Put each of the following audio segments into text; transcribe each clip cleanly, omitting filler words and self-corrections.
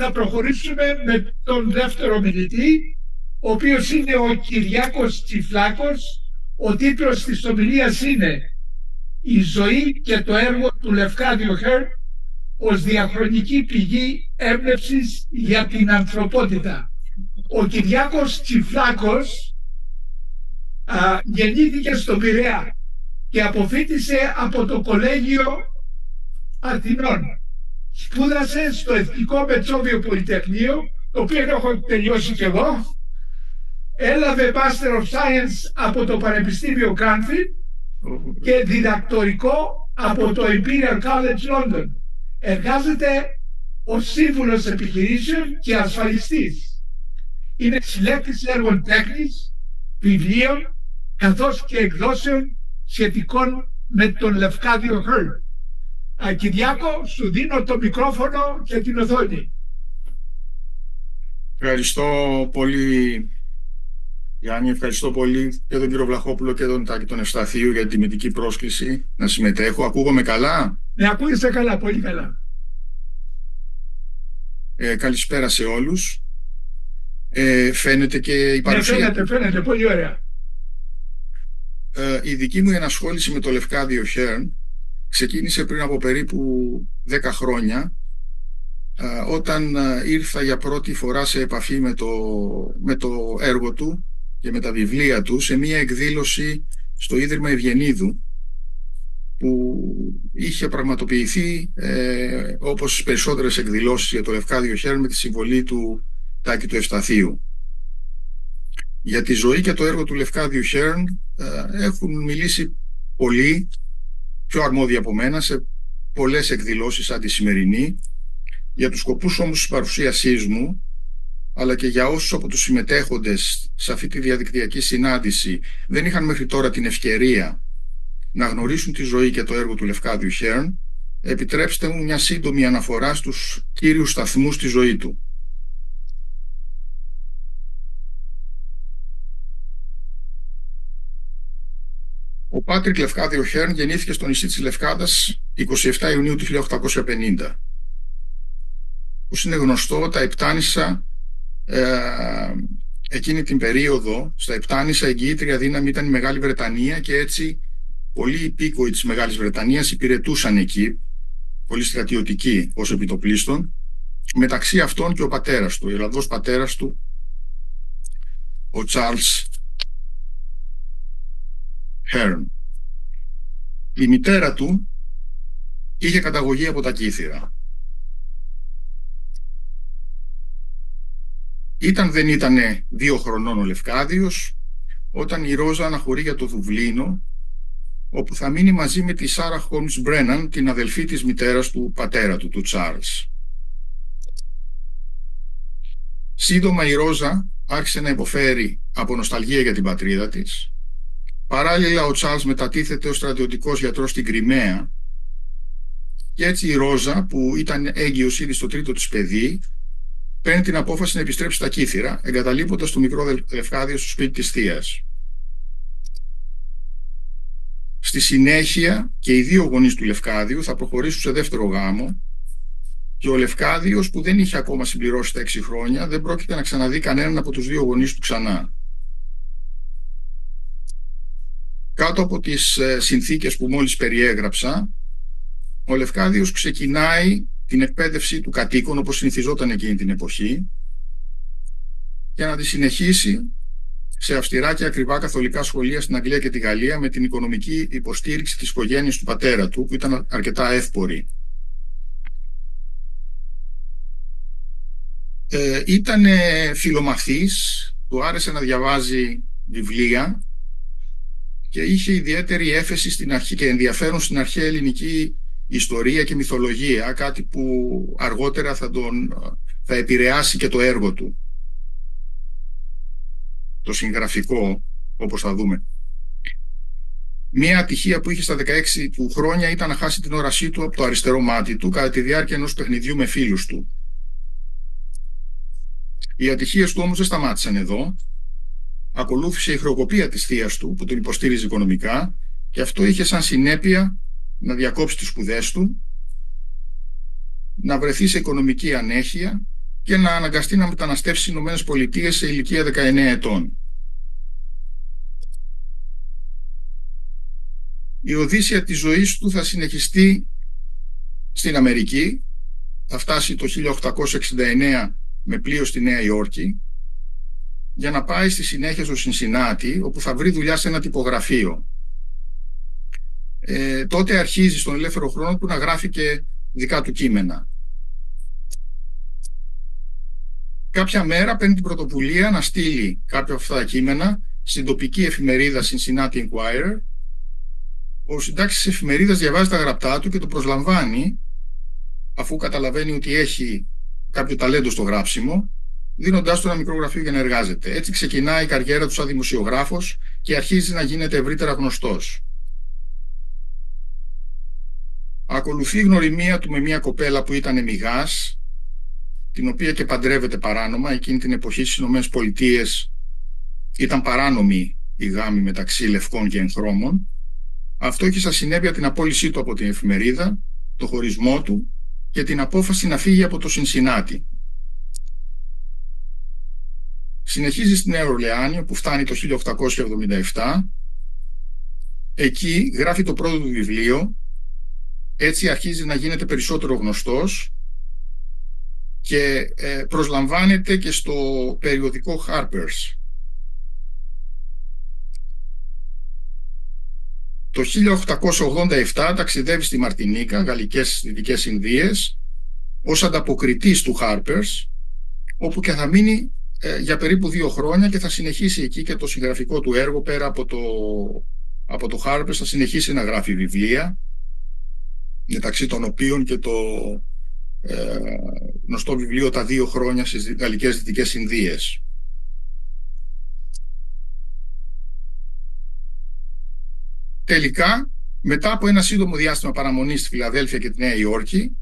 να προχωρήσουμε με τον δεύτερο μιλητή, ο οποίος είναι ο Κυριάκος Τσιφλάκος. Ο τίτλος της ομιλίας είναι «Η ζωή και το έργο του Λευκάδιο Χέρν ως διαχρονική πηγή έμπνευσης για την ανθρωπότητα». Ο Κυριάκος Τσιφλάκος γεννήθηκε στον Πειραιά και αποφοίτησε από το Κολέγιο Αθηνών. Σπούδασε στο Εθνικό Μετσόβιο Πολυτεχνείο, το οποίο έχω τελειώσει και εγώ. Έλαβε Master of Science από το Πανεπιστήμιο Cranfield και διδακτορικό από το Imperial College London. Εργάζεται ως σύμβουλος επιχειρήσεων και ασφαλιστής. Είναι συλλέκτης έργων τέχνης, βιβλίων, καθώς και εκδόσεων σχετικών με τον Λευκάδιο Χέρν. Κυριάκο, σου δίνω το μικρόφωνο και την οθόνη. Ευχαριστώ πολύ, Γιάννη. Ευχαριστώ πολύ και τον κύριο Βλαχόπουλο και τον Τάκη τον Ευσταθίου για την τιμητική πρόσκληση να συμμετέχω. Ακούγομαι καλά? Ναι, ακούγεσαι καλά, πολύ καλά. Καλησπέρα σε όλους. Φαίνεται και η παρουσία. Ναι, φαίνεται, πολύ ωραία. Η δική μου ενασχόληση με το Λευκάδιο Χέρν ξεκίνησε πριν από περίπου 10 χρόνια, όταν ήρθα για πρώτη φορά σε επαφή με το έργο του και με τα βιβλία του σε μία εκδήλωση στο Ίδρυμα Ευγενίδου, που είχε πραγματοποιηθεί όπως περισσότερες εκδηλώσεις για το Λευκάδιο Χέρν με τη συμβολή του Τάκη του Ευσταθίου. Για τη ζωή και το έργο του Λευκάδιου Χέρν έχουν μιλήσει πολλοί, πιο αρμόδιοι από μένα, σε πολλές εκδηλώσεις σαν τη σημερινή. Για τους σκοπούς όμως της παρουσίασής μου, αλλά και για όσους από τους συμμετέχοντες σε αυτή τη διαδικτυακή συνάντηση δεν είχαν μέχρι τώρα την ευκαιρία να γνωρίσουν τη ζωή και το έργο του Λευκάδιου Χέρν, επιτρέψτε μου μια σύντομη αναφορά στους κύριους σταθμούς στη ζωή του. Ο Πάτρικ Λευκάδιο Χέρν γεννήθηκε στο νησί της Λευκάδας 27 Ιουνίου του 1850. Όπως είναι γνωστό, τα Επτάνησα εκείνη την περίοδο, στα Επτάνησα εγγυήτρια δύναμη ήταν η Μεγάλη Βρετανία, και έτσι πολλοί υπήκοοι της Μεγάλης Βρετανίας υπηρετούσαν εκεί, πολύ στρατιωτικοί ως επιτοπλίστων, μεταξύ αυτών και ο πατέρας του, ο Ιρλανδός πατέρας του, ο Τσάρλς Χέρν. Η μητέρα του είχε καταγωγή από τα Κύθυρα. Δεν ήτανε 2 χρονών ο Λευκάδιος όταν η Ρόζα αναχωρεί για το Δουβλίνο, όπου θα μείνει μαζί με τη Σάρα Χόλμς Μπρέναν, την αδελφή της μητέρας του πατέρα του, του Τσάρλς. Σύντομα η Ρόζα άρχισε να υποφέρει από νοσταλγία για την πατρίδα της. Παράλληλα ο Τσάρλς μετατίθεται ως στρατιωτικός γιατρός στην Κριμαία, και έτσι η Ρόζα, που ήταν έγκυος ήδη στο 3ο της παιδί, παίρνει την απόφαση να επιστρέψει στα Κύθυρα, εγκαταλείποντας το μικρό Λευκάδιο στο σπίτι της θείας. Στη συνέχεια και οι 2 γονείς του Λευκάδιου θα προχωρήσουν σε δεύτερο γάμο, και ο Λευκάδιος, που δεν είχε ακόμα συμπληρώσει τα 6 χρόνια, δεν πρόκειται να ξαναδεί κανέναν από τους 2 γονείς του ξανά. Κάτω από τις συνθήκες που μόλις περιέγραψα, ο Λευκάδιος ξεκινάει την εκπαίδευση του κατοίκων, όπως συνηθιζόταν εκείνη την εποχή, για να τη συνεχίσει σε αυστηρά και ακριβά καθολικά σχολεία στην Αγγλία και τη Γαλλία, με την οικονομική υποστήριξη της οικογένειας του πατέρα του, που ήταν αρκετά εύπορη. Ήταν φιλομαθής, του άρεσε να διαβάζει βιβλία και είχε ιδιαίτερη έφεση στην αρχή και ενδιαφέρον στην αρχαία ελληνική ιστορία και μυθολογία, κάτι που αργότερα θα επηρεάσει και το έργο του, το συγγραφικό, όπως θα δούμε. Μία ατυχία που είχε στα 16 του χρόνια ήταν να χάσει την όρασή του από το αριστερό μάτι του κατά τη διάρκεια ενός παιχνιδιού με φίλους του. Οι ατυχίες του όμως δεν σταμάτησαν εδώ. Ακολούθησε η χρεοκοπία της θείας του, που τον υποστήριζε οικονομικά, και αυτό είχε σαν συνέπεια να διακόψει τις σπουδές του, να βρεθεί σε οικονομική ανέχεια και να αναγκαστεί να μεταναστεύσει στις Ηνωμένες Πολιτείες σε ηλικία 19 ετών. Η οδύσσεια της ζωής του θα συνεχιστεί στην Αμερική, θα φτάσει το 1869 με πλοίο στη Νέα Υόρκη, για να πάει στη συνέχεια στο Σινσινάτι, όπου θα βρει δουλειά σε ένα τυπογραφείο. Τότε αρχίζει στον ελεύθερο χρόνο του να γράφει και δικά του κείμενα. Κάποια μέρα παίρνει την πρωτοβουλία να στείλει κάποια από αυτά τα κείμενα στην τοπική εφημερίδα Cincinnati Enquirer. Ο συντάκτης της εφημερίδας διαβάζει τα γραπτά του και το προσλαμβάνει, αφού καταλαβαίνει ότι έχει κάποιο ταλέντο στο γράψιμο, δίνοντάς του ένα μικρό γραφείο για να εργάζεται. Έτσι ξεκινάει η καριέρα του σαν δημοσιογράφος και αρχίζει να γίνεται ευρύτερα γνωστός. Ακολουθεί η γνωριμία του με μια κοπέλα που ήταν εμιγάς, την οποία και παντρεύεται παράνομα. Εκείνη την εποχή στις Ηνωμένες Πολιτείες ήταν παράνομη η γάμη μεταξύ λευκών και εγχρώμων. Αυτό είχε σαν συνέπεια την απόλυσή του από την εφημερίδα, το χωρισμό του και την απόφαση να φύγει από το Σινσινάτι. Συνεχίζει στη Νέα Ορλεάνη, όπου φτάνει το 1877. Εκεί γράφει το πρώτο του βιβλίο. Έτσι αρχίζει να γίνεται περισσότερο γνωστός και προσλαμβάνεται και στο περιοδικό Harper's. Το 1887 ταξιδεύει στη Μαρτινίκα, Γαλλικές Δυτικές Ινδίες, ως ανταποκριτής του Harper's, όπου και θα μείνει για περίπου 2 χρόνια και θα συνεχίσει εκεί και το συγγραφικό του έργο. Πέρα από το Harper's θα συνεχίσει να γράφει βιβλία, μεταξύ των οποίων και το γνωστό βιβλίο «Τα 2 χρόνια στις Γαλλικές Δυτικές Ινδίες». Τελικά, μετά από ένα σύντομο διάστημα παραμονής στη Φιλαδέλφια και τη Νέα Υόρκη,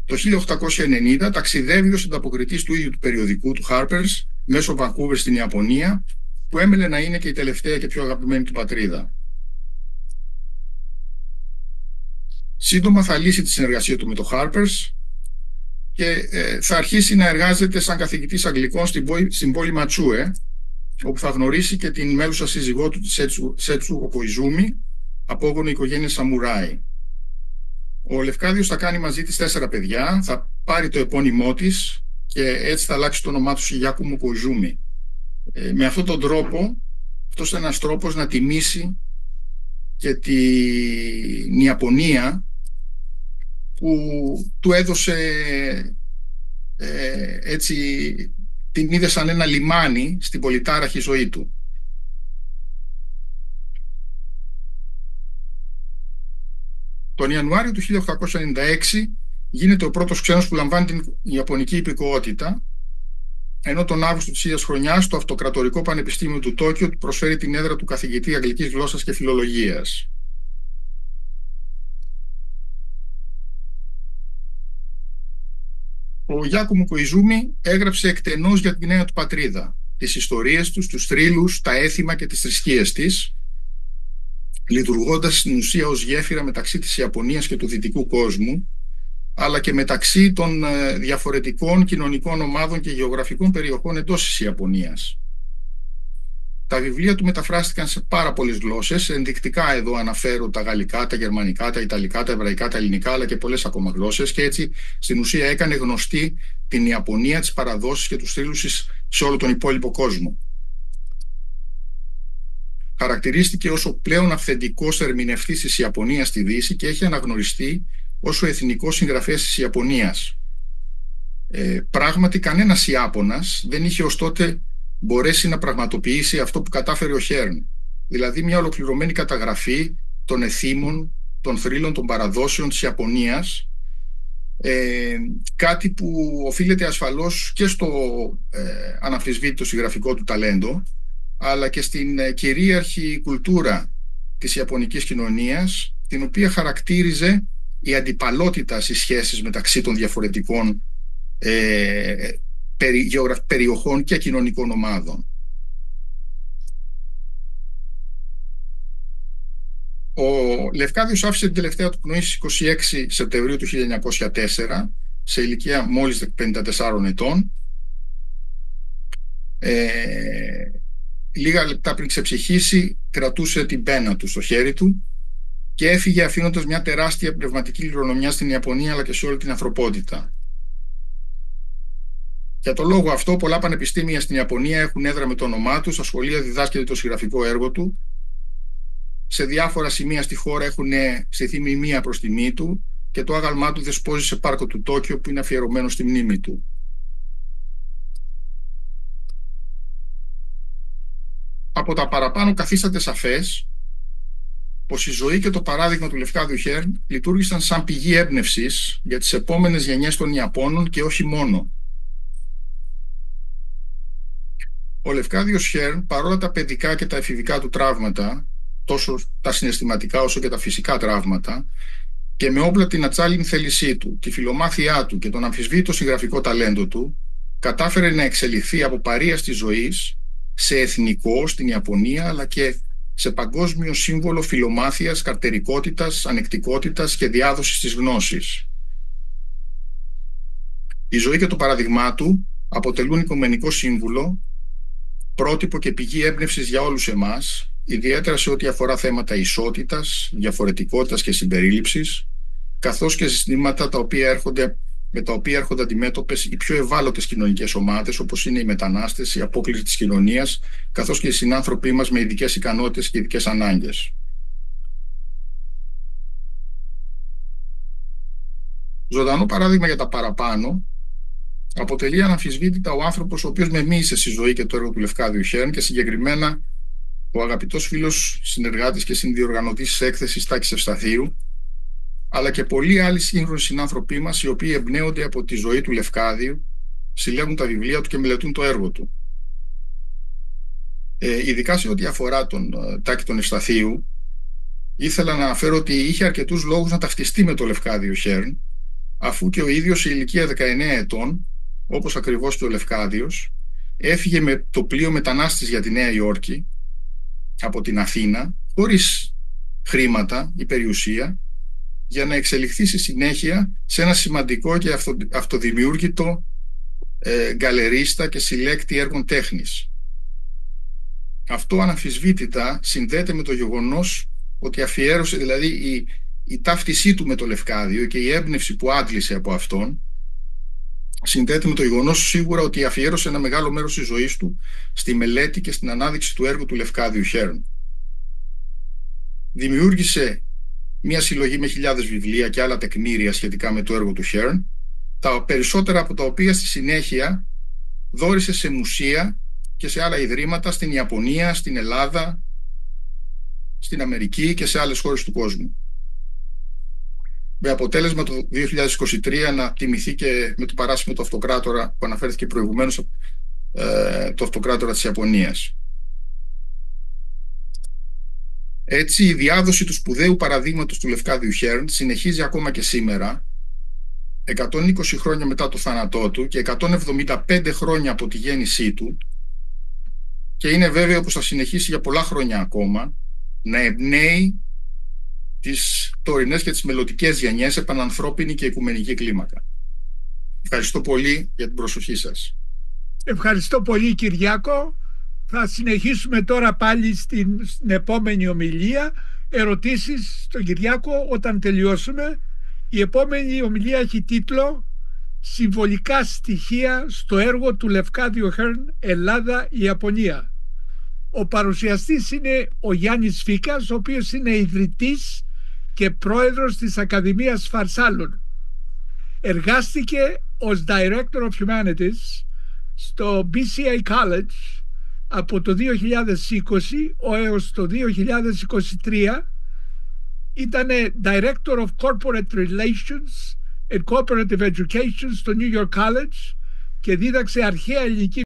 το 1890 ταξιδεύει ως ανταποκριτής του ίδιου του περιοδικού, του Harper's, μέσω Βανκούβερ στην Ιαπωνία, που έμελε να είναι και η τελευταία και πιο αγαπημένη του πατρίδα. Σύντομα θα λύσει τη συνεργασία του με το Harper's και θα αρχίσει να εργάζεται σαν καθηγητής Αγγλικών στην πόλη Ματσούε, όπου θα γνωρίσει και την μέλουσα σύζυγό του, τη Σέτσου Κοϊζούμι, απόγονο οικογένεια Σαμουράι. Ο Λευκάδιος θα κάνει μαζί της 4 παιδιά, θα πάρει το επώνυμό της και έτσι θα αλλάξει το όνομά του σε Γιάκουμο Κοϊζούμι. Με αυτόν τον τρόπο, αυτός είναι ένας τρόπος να τιμήσει και την Ιαπωνία, που του έδωσε έτσι, την είδε σαν ένα λιμάνι στην πολυτάραχη ζωή του. Τον Ιανουάριο του 1896 γίνεται ο πρώτος ξένος που λαμβάνει την Ιαπωνική υπηκοότητα, ενώ τον Αύγουστο της ίδιας χρονιάς το Αυτοκρατορικό Πανεπιστήμιο του Τόκιο του προσφέρει την έδρα του καθηγητή Αγγλικής Γλώσσας και Φιλολογίας. Ο Γιάκουμο Κοϊζούμι έγραψε εκτενώς για την νέα του πατρίδα, τις ιστορίες τους, τους θρύλους, τα έθιμα και τις θρησκείες της, λειτουργώντας στην ουσία ως γέφυρα μεταξύ της Ιαπωνίας και του δυτικού κόσμου, αλλά και μεταξύ των διαφορετικών κοινωνικών ομάδων και γεωγραφικών περιοχών εντός της Ιαπωνίας. Τα βιβλία του μεταφράστηκαν σε πάρα πολλές γλώσσες. Ενδεικτικά εδώ αναφέρω τα γαλλικά, τα γερμανικά, τα ιταλικά, τα εβραϊκά, τα ελληνικά, αλλά και πολλές ακόμα γλώσσες, και έτσι στην ουσία έκανε γνωστή την Ιαπωνία, τις παραδόσεις και τους θρύλους της σε όλο τον υπόλοιπο κόσμο. Χαρακτηρίστηκε ως ο πλέον αυθεντικός ερμηνευτής της Ιαπωνίας στη Δύση και έχει αναγνωριστεί ως ο εθνικός συγγραφέας της Ιαπωνίας. Πράγματι, κανένας Ιάπωνας δεν είχε ως τότε μπορέσει να πραγματοποιήσει αυτό που κατάφερε ο Χέρν, δηλαδή μια ολοκληρωμένη καταγραφή των εθήμων, των θρύλων, των παραδόσεων της Ιαπωνίας, κάτι που οφείλεται ασφαλώς και στο αναμφισβήτητο συγγραφικό του ταλέντο, αλλά και στην κυρίαρχη κουλτούρα της Ιαπωνικής κοινωνίας, την οποία χαρακτήριζε η αντιπαλότητα στις σχέσεις μεταξύ των διαφορετικών περιοχών και κοινωνικών ομάδων. Ο Λευκάδιος άφησε την τελευταία του πνοή στις 26 Σεπτεμβρίου του 1904 σε ηλικία μόλις 54 ετών. Λίγα λεπτά πριν ξεψυχήσει, κρατούσε την πένα του στο χέρι του και έφυγε αφήνοντας μια τεράστια πνευματική κληρονομιά στην Ιαπωνία αλλά και σε όλη την ανθρωπότητα. Για τον λόγο αυτό, πολλά πανεπιστήμια στην Ιαπωνία έχουν έδρα με το όνομά του, στα σχολεία διδάσκεται το συγγραφικό έργο του. Σε διάφορα σημεία στη χώρα έχουν στηθεί μνημεία προς τιμή του και το άγαλμά του δεσπόζει σε πάρκο του Τόκιο που είναι αφιερωμένο στη μνήμη του. Από τα παραπάνω καθίσταται σαφές πως η ζωή και το παράδειγμα του Λευκάδιου Χέρν λειτουργήσαν σαν πηγή έμπνευσης για τις επόμενες γενιές των Ιαπώνων και όχι μόνο. Ο Λευκάδιος Χέρν, παρόλα τα παιδικά και τα εφηβικά του τραύματα, τόσο τα συναισθηματικά όσο και τα φυσικά τραύματα, και με όπλα την ατσάλινη θέλησή του, τη φιλομάθειά του και τον αμφισβήτητο συγγραφικό ταλέντο του, κατάφερε να εξελιχθεί από παρείας της ζωής σε εθνικό στην Ιαπωνία, αλλά και σε παγκόσμιο σύμβολο φιλομάθειας, καρτερικότητας, ανεκτικότητας και διάδοσης της γνώσης. Η ζωή και το παράδειγμά του αποτελούν οικουμενικό σύμβουλο, πρότυπο και πηγή έμπνευσης για όλους εμάς, ιδιαίτερα σε ό,τι αφορά θέματα ισότητας, διαφορετικότητας και συμπερίληψης, καθώς και ζητήματα με τα οποία έρχονται αντιμέτωπες οι πιο ευάλωτες κοινωνικές ομάδες, όπως είναι οι μετανάστες, η απόκληση της κοινωνίας, καθώς και οι συνάνθρωποι μας με ειδικές ικανότητες και ειδικές ανάγκες. Ζωντανό παράδειγμα για τα παραπάνω αποτελεί αναμφισβήτητα ο άνθρωπος ο οποίος μεμοίησε στη ζωή και το έργο του Λευκάδιου Χέρν και συγκεκριμένα ο αγαπητός φίλος, συνεργάτης και συνδιοργανωτής της έκθεσης Τάκης Ευσταθίου, αλλά και πολλοί άλλοι σύγχρονοι συνάνθρωποι μας οι οποίοι εμπνέονται από τη ζωή του Λευκάδιου, συλλέγουν τα βιβλία του και μελετούν το έργο του. Ειδικά σε ό,τι αφορά τον Τάκη τον Ευσταθίου, ήθελα να αναφέρω ότι είχε αρκετούς λόγους να ταυτιστεί με το Λευκάδιο Χέρν, αφού και ο ίδιος σε ηλικία 19 ετών, όπως ακριβώς και ο Λευκάδιος, έφυγε με το πλοίο μετανάστης για τη Νέα Υόρκη από την Αθήνα, χωρίς χρήματα ή περιουσία, για να εξελιχθεί στη συνέχεια σε ένα σημαντικό και αυτοδημιούργητο γκαλερίστα και συλλέκτη έργων τέχνης. Αυτό αναμφισβήτητα συνδέεται με το γεγονός ότι αφιέρωσε, δηλαδή η ταύτισή του με το Λευκάδιο και η έμπνευση που άντλησε από αυτόν, συνδέεται με το γεγονός σίγουρα ότι αφιέρωσε ένα μεγάλο μέρος της ζωής του στη μελέτη και στην ανάδειξη του έργου του Λευκάδιου Χέρν. Δημιούργησε μια συλλογή με χιλιάδες βιβλία και άλλα τεκμήρια σχετικά με το έργο του Χέρν, τα περισσότερα από τα οποία στη συνέχεια δώρισε σε μουσεία και σε άλλα ιδρύματα στην Ιαπωνία, στην Ελλάδα, στην Αμερική και σε άλλες χώρες του κόσμου. Με αποτέλεσμα το 2023 να τιμηθεί και με το παράσημο του αυτοκράτορα που αναφέρθηκε προηγουμένως, το αυτοκράτορα της Ιαπωνίας. Έτσι, η διάδοση του σπουδαίου παραδείγματος του Λευκάδιου Χέρν συνεχίζει ακόμα και σήμερα, 120 χρόνια μετά το θάνατό του και 175 χρόνια από τη γέννησή του, και είναι βέβαιο πως θα συνεχίσει για πολλά χρόνια ακόμα να εμπνέει τις τωρινές και τις μελλοντικές γενιές σε πανανθρώπινη και οικουμενική κλίμακα. Ευχαριστώ πολύ για την προσοχή σας. Ευχαριστώ πολύ, Κυριάκο. Θα συνεχίσουμε τώρα πάλι στην επόμενη ομιλία. Ερωτήσεις στον Κυριάκο όταν τελειώσουμε. Η επόμενη ομιλία έχει τίτλο «Συμβολικά στοιχεία στο έργο του Λευκάδιου Χέρν, Ελλάδα-Ιαπωνία». Ο παρουσιαστής είναι ο Γιάννης Φίκας, ο οποίος είναι ιδρυτής και πρόεδρος της Ακαδημίας Φαρσάλων. Εργάστηκε ως Director of Humanities στο BCA College από το 2020 έως το 2023. Ήταν Director of Corporate Relations and Cooperative Education στο New York College και δίδαξε αρχαία ελληνική